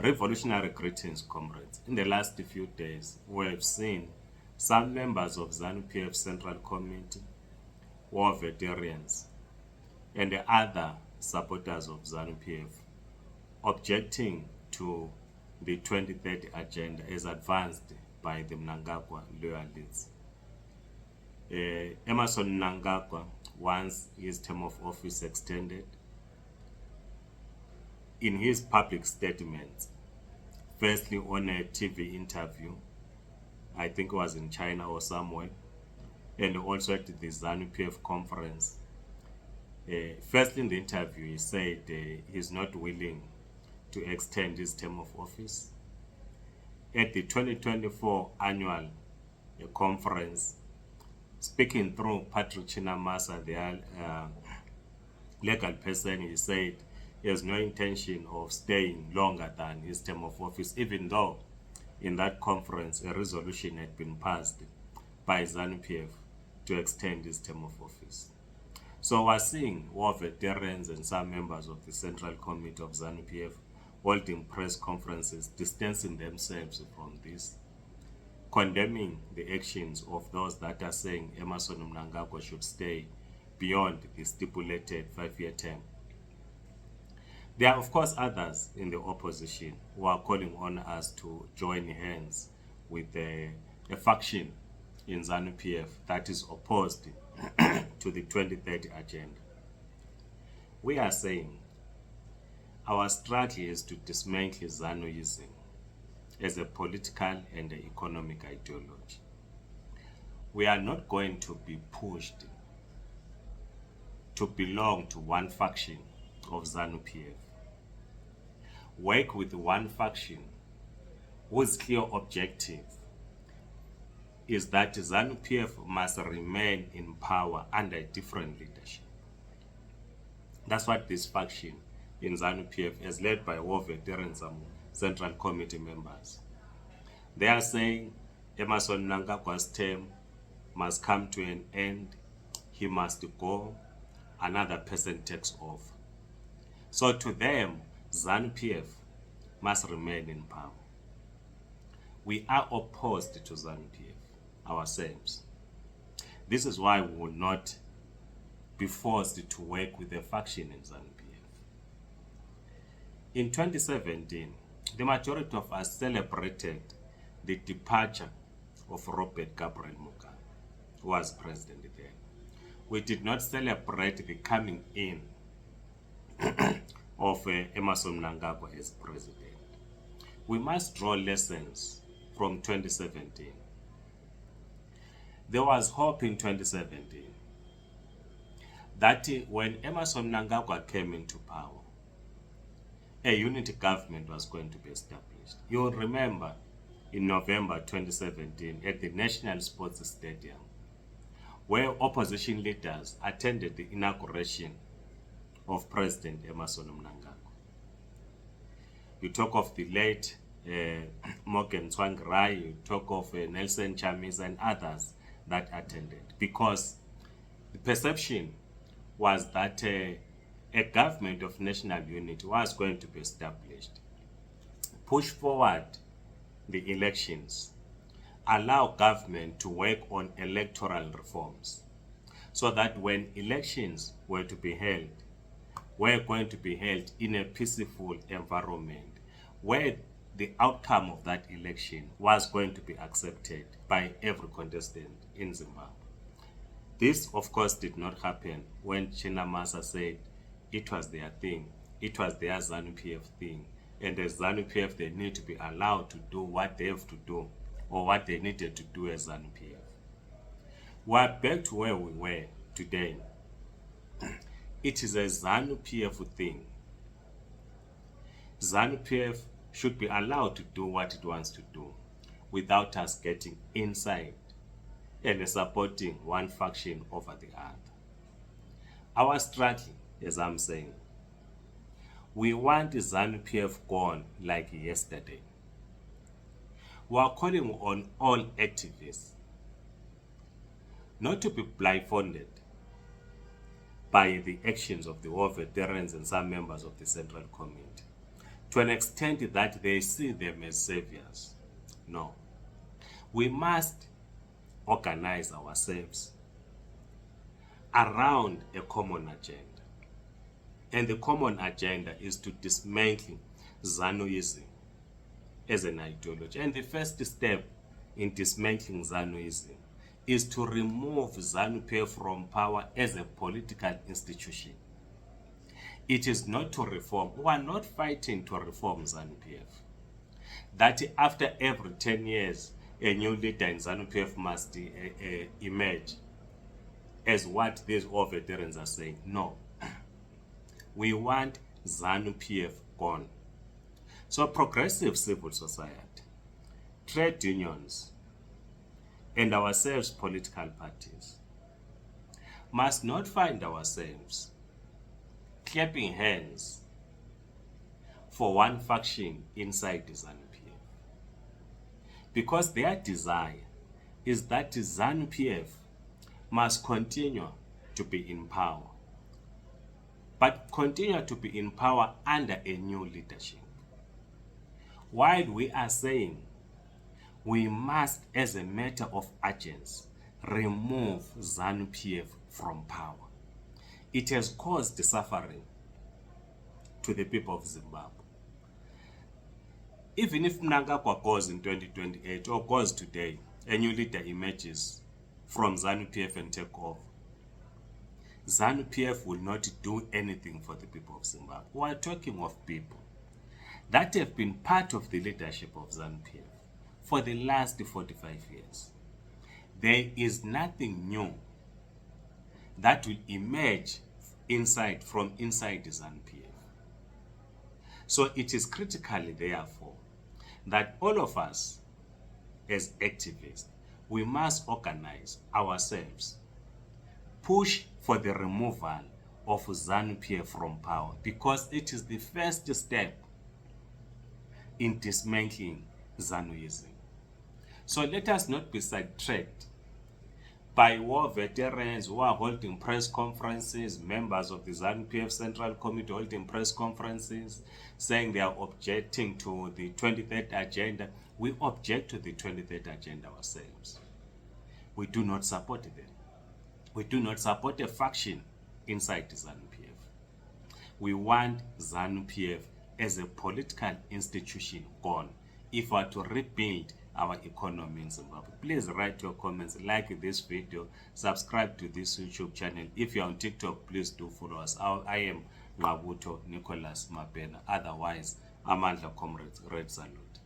Revolutionary greetings, comrades. In the last few days, we have seen some members of Zanu PF Central Committee, Warvets, and the other supporters of Zanu PF objecting to the 2030 agenda as advanced by the Mnangagwa loyalists. Emerson Mnangagwa wants his term of office extended. In his public statements, firstly on a TV interview, I think it was in China or somewhere, and also at the Zanu PF conference, firstly in the interview he said he's not willing to extend his term of office. At the 2024 annual conference, speaking through Patrick Chinamasa, the legal person, he said he has no intention of staying longer than his term of office, even though in that conference a resolution had been passed by Zanu PF to extend his term of office. So we're seeing war veterans and some members of the Central Committee of Zanu PF holding press conferences, distancing themselves from this, condemning the actions of those that are saying Emerson Mnangagwa should stay beyond the stipulated 5-year term. There are, of course, others in the opposition who are calling on us to join hands with a faction in Zanu PF that is opposed to the 2030 agenda. We are saying our strategy is to dismantle Zanuism as a political and economic ideology. We are not going to be pushed to belong to one faction of Zanu PF. Work with one faction whose clear objective is that Zanu PF must remain in power under different leadership. That's what this faction in Zanu PF is led by war veterans and Central Committee members. They are saying Emerson Mnangagwa's term must come to an end, he must go, another person takes off. So to them, Zanu PF must remain in power. We are opposed to Zanu PF ourselves. This is why we will not be forced to work with a faction in Zanu PF. In 2017, the majority of us celebrated the departure of Robert Gabriel Mugabe, who was president then. We did not celebrate the coming in of Emerson Mnangagwa as president. We must draw lessons from 2017. There was hope in 2017 that when Emerson Mnangagwa came into power, a unity government was going to be established. You'll remember in November 2017 at the National Sports Stadium, where opposition leaders attended the inauguration of President Emerson Mnangagwa. You talk of the late Morgan Tsvangirai, you talk of Nelson Chamisa and others that attended, because the perception was that a government of national unity was going to be established, push forward the elections, allow government to work on electoral reforms, so that when elections were to be held, were going to be held in a peaceful environment where the outcome of that election was going to be accepted by every contestant in Zimbabwe. This, of course, did not happen when Chinamasa said it was their thing, it was their Zanu PF thing, and as Zanu PF they need to be allowed to do what they have to do or what they needed to do as Zanu PF. We are back to where we were today. It is a Zanu PF thing. Zanu PF should be allowed to do what it wants to do without us getting inside and supporting one faction over the other. Our strategy, as I'm saying, we want Zanu PF gone like yesterday. We are calling on all activists not to be blindfolded by the actions of the war veterans and some members of the Central Committee. to an extent that they see them as saviors. No. We must organize ourselves around a common agenda. And the common agenda is to dismantle Zanuism as an ideology. And the first step in dismantling Zanuism is to remove Zanu PF from power as a political institution. It is not to reform. We are not fighting to reform Zanu PF. That after every 10 years, a new leader in Zanu PF must emerge, as what these all veterans are saying. No. We want Zanu PF gone. So progressive civil society, trade unions, and ourselves political parties must not find ourselves clapping hands for one faction inside the Zanu PF. Because their desire is that the Zanu PF must continue to be in power, but continue to be in power under a new leadership. While we are saying we must, as a matter of urgency, remove Zanu PF from power. It has caused suffering to the people of Zimbabwe. Even if Mnangagwa goes in 2028 or goes today, a new leader emerges from Zanu PF and take over, Zanu PF will not do anything for the people of Zimbabwe. We are talking of people that have been part of the leadership of Zanu PF for the last 45 years. There is nothing new that will emerge from inside the Zanu PF. So it is critical, therefore, that all of us as activists, we must organize ourselves, push for the removal of Zanu PF from power, because it is the first step in dismantling Zanuism. So let us not be sidetracked by war veterans who are holding press conferences, members of the Zanu PF Central Committee holding press conferences, saying they are objecting to the 23rd agenda. We object to the 23rd agenda ourselves. We do not support them. We do not support a faction inside the Zanu PF. We want Zanu PF as a political institution gone if we are to rebuild our economy in Zimbabwe. Please write your comments, like this video, subscribe to this YouTube channel. If you're on TikTok, please do follow us. I am Mnangagwa Nicholas Mabena. Otherwise, Amandla Comrades, Red Salute.